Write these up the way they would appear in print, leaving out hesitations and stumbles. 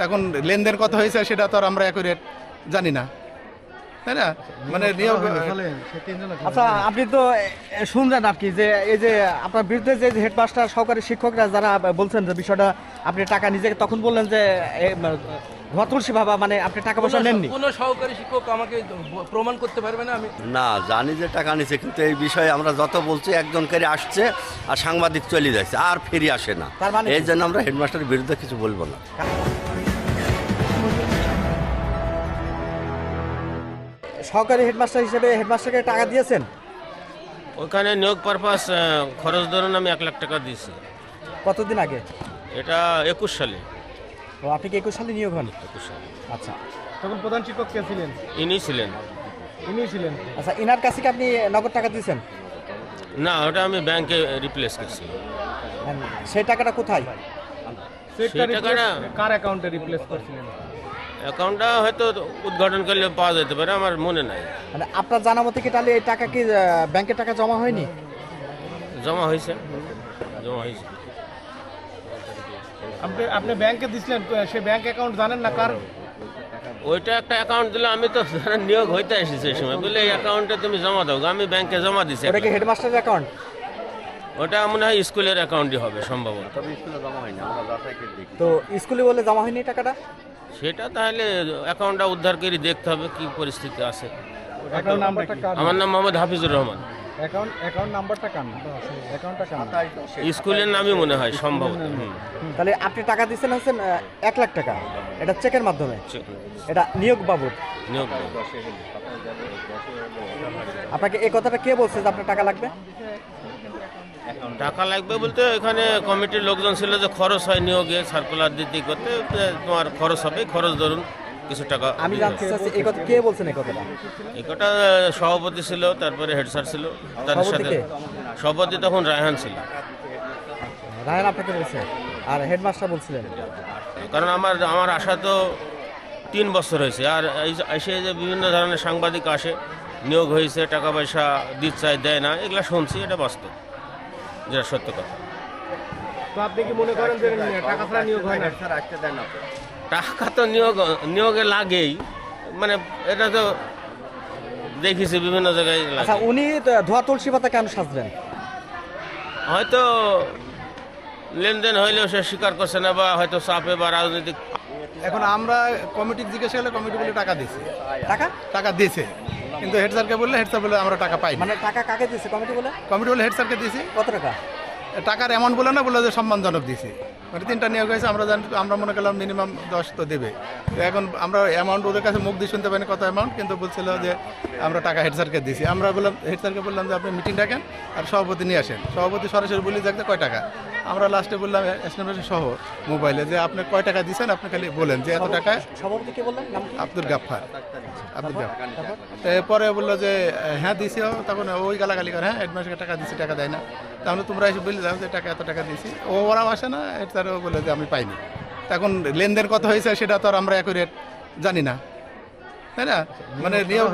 এখন লেনদেন কত হয়েছে সেটা তো আর আমরা অ্যাকুরেট জানি না, তাই না? মানে নিয়োগ আচ্ছা, আপনি তো শুনলেন আর কি যে এই যে আপনার বিরুদ্ধে যে হেডমাস্টার সহকারী শিক্ষকরা যারা বলছেন যে বিষয়টা আপনি টাকা নিজেকে তখন বললেন যে ঘতুলসি ভাবা, মানে আপনি টাকা পয়সা নেননি। কোনো সহকারী শিক্ষক আমাকে প্রমাণ করতে পারবে না। আমি না জানি যে টাকা নিছে, কিন্তু এই বিষয়ে আমরা যত বলছি একজন করে আসছে আর সাংবাদিক চলে যাচ্ছে আর ফিরে আসে না। তার মানে এই জন্য আমরা হেডমাস্টারের বিরুদ্ধে কিছু বলবো না। সহকারী হেডমাস্টার হিসেবে হেডমাস্টারকে টাকা দিয়েছেন? ওখানে নিয়োগ পারপাস খরচ ধরুন আমি 1 লাখ টাকা দিয়েছি। কতদিন আগে? এটা 21 সালে। ও, আপনি কি 21 সালে নিয়োগ হন? 21 সালে আচ্ছা তখন প্রধান শিক্ষক কে ছিলেন? ইনি ছিলেন। ইনি ছিলেন। আচ্ছা, ইনার কাছে কি আপনি নগদ টাকা দিয়েছেন? না, ওটা আমি ব্যাংকে রিপ্লেস করছি। সেই টাকাটা কোথায়? সেই টাকাটা কার অ্যাকাউন্টে রিপ্লেস করছিলেন? অ্যাকাউন্টটা হয়তো উদ্ঘাটন করলে পাওয়া যেতে পারে, আমার মনে নাই। মানে আপনার জানা মতে কি তাহলে এই টাকা কি ব্যাংকে টাকা জমা হয়নি? জমা হয়েছে, জমা হয়েছে। আপনি ব্যাংকে দিছিলেন, সে ব্যাংক অ্যাকাউন্ট জানেন না কার? ওইটা একটা অ্যাকাউন্ট দিলে আমি তো নিয়োগ হইতে এসেছি এই সময়, বলে এই অ্যাকাউন্টে তুমি জমা দাও। আমি ব্যাংকে জমা দিছি। ওটা কি হেডমাস্টারের অ্যাকাউন্ট? ওটা মনে হয় স্কুলের অ্যাকাউন্টই হবে সম্ভবত। তো স্কুলে বলে জমা হয়নি টাকাটা? সেটা তাহলে অ্যাকাউন্টটা উদ্ধার করে দেখতে হবে কি পরিস্থিতি আছে। অ্যাকাউন্ট নাম্বারটা কার? আমার নাম মোহাম্মদ হাফিজুর রহমান। অ্যাকাউন্ট নাম্বারটা কার? অ্যাকাউন্টটা কার? স্কুলের নামই মনে হয় সম্ভবত। তাহলে আপনি টাকা দিচ্ছেন হচ্ছেন 1 লাখ টাকা, এটা চেকের মাধ্যমে, এটা নিয়োগ বাবদ। নিয়োগ আপনাকে এই কথাটা কে বলছে যে আপনার টাকা লাগবে? টাকা লাগবে বলতে এখানে কমিটির লোকজন ছিল যে খরচ হয় নিয়োগে সার্কুলার দিতে করতে, তোমার খরচ হবে, খরচ ধরুন কিছু টাকা। আমি জানতে চাচ্ছি এই কথা কে বলছেন এই কথাটা? এই কটা সভাপতি ছিল, তারপরে হেড স্যার ছিল, তাদের সভাপতি সাথে কে? সভাপতি তখন রায়হান ছিল। রায়হান আপনাকে বলছে, আর হেডমাস্টার বলছিলেন? কারণ আমার আসা তো 3 বছর হয়েছে, আর এসে যে বিভিন্ন ধরনের সাংবাদিক আসে, নিয়োগ হয়েছে, টাকা পয়সা দিতে চায়, দেয় না, এগুলা শুনছি, এটা বাস্তব, যেটা সত্য কথা। তো আপনি কি মনে করেন যে টাকা ছাড়া নিয়োগ হয় না? টাকা তো নিয়োগে লাগেই, মানে এটা তো দেখেছি বিভিন্ন জায়গায় লাগে। আচ্ছা, উনি ধোয়া তুলসী পাতা কেন সাজলেন? হয়তো লেনদেন হইলেও সে স্বীকার করছে না, বা হয়তো চাপে বা রাজনৈতিক। এখন আমরা কমিটি জিজ্ঞাসা করলে কমিটি বলে টাকা দিয়েছে, টাকা টাকা দিয়েছে, কিন্তু হেড স্যারকে বললে হেড স্যার বলে আমরা টাকা পাই না। মানে টাকা কাকে দিয়েছে কমিটি বলে? কমিটি বলে হেড স্যারকে দিয়েছি। কত টাকা? টাকার অ্যামাউন্ট বলে না, বলে যে সম্মানজনক দিয়েছি। মানে 3টা নিয়োগ হয়েছে, আমরা মনে করলাম মিনিমাম 10 তো দেবে। তো এখন আমরা অ্যামাউন্ট ওদের কাছে মুখ দিয়ে শুনতে পাইনি কত অ্যামাউন্ট, কিন্তু বলছিল যে আমরা টাকা হেড স্যারকে দিয়েছি। আমরা বললাম, হেড স্যারকে বললাম যে আপনি মিটিং ডাকেন আর সভাপতি নিয়ে আসেন। সভাপতি সরাসরি বলি দেখতে কয় টাকা। আমরা লাস্টে বললাম এসএমএস সহ মোবাইলে যে আপনি কয় টাকা দিয়েছেন, আপনি খালি বলেন যে এত টাকায়। সভাপতি কে বললেন? নাম কি? আব্দুল গাফফার। এরপরে বললো যে হ্যাঁ দিছি, তখন ওই গালাগালি করে, হ্যাঁ হেডমাস্টারকে টাকা দিছি, টাকা দেয় না। তাহলে তোমরা এসে বললে যে টাকা এত টাকা দিছি, ওরাও আসে না, তারাও বলে যে আমি পাইনি। এখন লেনদেন কত হয়েছে সেটা তো আর আমরা অ্যাকুরেট জানি না, তাই না? মানে নিয়োগ।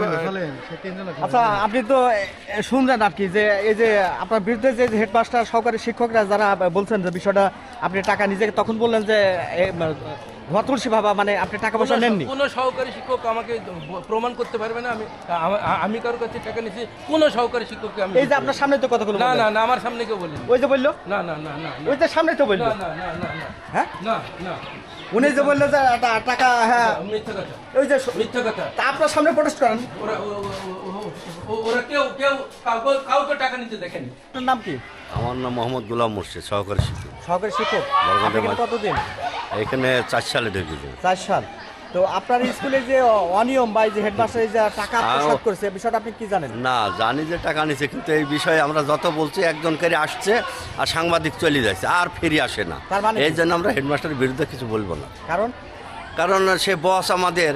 আচ্ছা, আপনি তো শুনলেন আর কি যে এই যে আপনার বিরুদ্ধে যে হেডমাস্টার সহকারী শিক্ষকরা যারা বলছেন যে বিষয়টা আপনি টাকা নিজেকে তখন বললেন যে ঘতুলসি ভাবা, মানে আপনি টাকা পয়সা নেননি। কোনো সহকারী শিক্ষক আমাকে প্রমাণ করতে পারবে না। আমি কারোর কাছে টাকা নিয়েছি, কোনো সহকারী শিক্ষককে আমি। এই যে আপনার সামনে তো কথাগুলো না বললেন। না না, আমার সামনে কেউ বলিনি। ওই যে বললো, না না না না, ওই যে সামনে তো বললো। না না না না না, হ্যাঁ না না, উনি যে বললো যে টাকা, হ্যাঁ মিথ্যা কথা, ওই যে মিথ্যা কথা। তা আপনার সামনে প্রোটেস্ট করেন। ওরা কেউ কাউকে টাকা নিতে দেখেনি। আপনার নাম কি? আমার নাম মোহাম্মদ গোলাম মোর্শেদ, সহকারী শিক্ষক। সহকারী শিক্ষক। বরগুনা আপনি এখানে মাঠ। কতদিন? এখানে 4 সালে ঢুকেছি। 4 সাল। তো আপনার স্কুলে যে অনিয়ম বা এই যে হেডমাস্টার যে টাকা আত্মসাৎ করেছে, বিষয়টা আপনি কি জানেন? না জানি যে টাকা নিছে, কিন্তু এই বিষয়ে আমরা যত বলছি একজন করে আসছে আর সাংবাদিক চলে যাচ্ছে আর ফিরে আসে না। তার মানে এই জন্য আমরা হেডমাস্টারের বিরুদ্ধে কিছু বলবো না। কারণ সে বস আমাদের,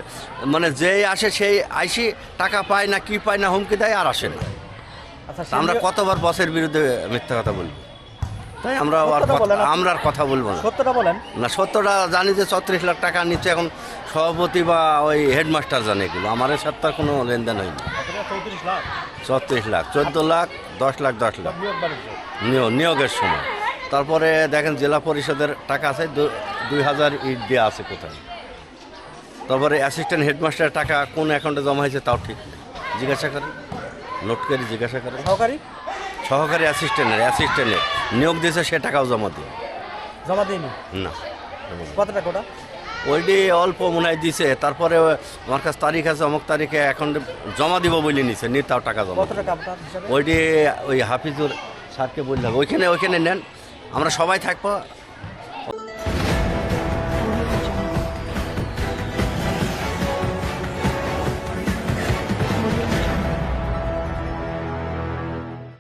মানে যেই আসে সেই আইসি টাকা পায় না, কি পায় না, হুমকি দেয় আর আসে না। আচ্ছা, আমরা কতবার বসের বিরুদ্ধে মিথ্যা কথা বলবো, তাই আমরা আর কথা বলবো না। সত্যটা বলেন না, সত্যটা জানি যে 34 লাখ টাকা নিচ্ছে। এখন সভাপতি বা ওই হেডমাস্টার জানে এগুলো, আমার সাথে তার কোনো লেনদেন হয়নি। 34 লাখ, 14 লাখ, 10 লাখ, 10 লাখ নিয়োগের সময়। তারপরে দেখেন জেলা পরিষদের টাকা আছে, 2000 ইট দেওয়া আছে কোথায়। তারপরে অ্যাসিস্ট্যান্ট হেডমাস্টারের টাকা কোন অ্যাকাউন্টে জমা হয়েছে তাও ঠিক নেই, জিজ্ঞাসা করেন, নোট করে জিজ্ঞাসা করেন। সহকারী সহকারী অ্যাসিস্ট্যান্টের নিয়োগ দিয়েছে, সে টাকাও জমা দিই জমা দিইনি, না। কত টাকা ওটা? ওইটি অল্প মনে হয় দিছে, তারপরে আমার কাছে তারিখ আছে, অমুক তারিখে অ্যাকাউন্টে জমা দিব বলে নিছে, নিয়ে তাও টাকা জমা কত টাকা আপনার হিসাবে? ওইটি ওই হাফিজুর স্যারকে বললাম, ওইখানে নেন, আমরা সবাই থাকবো,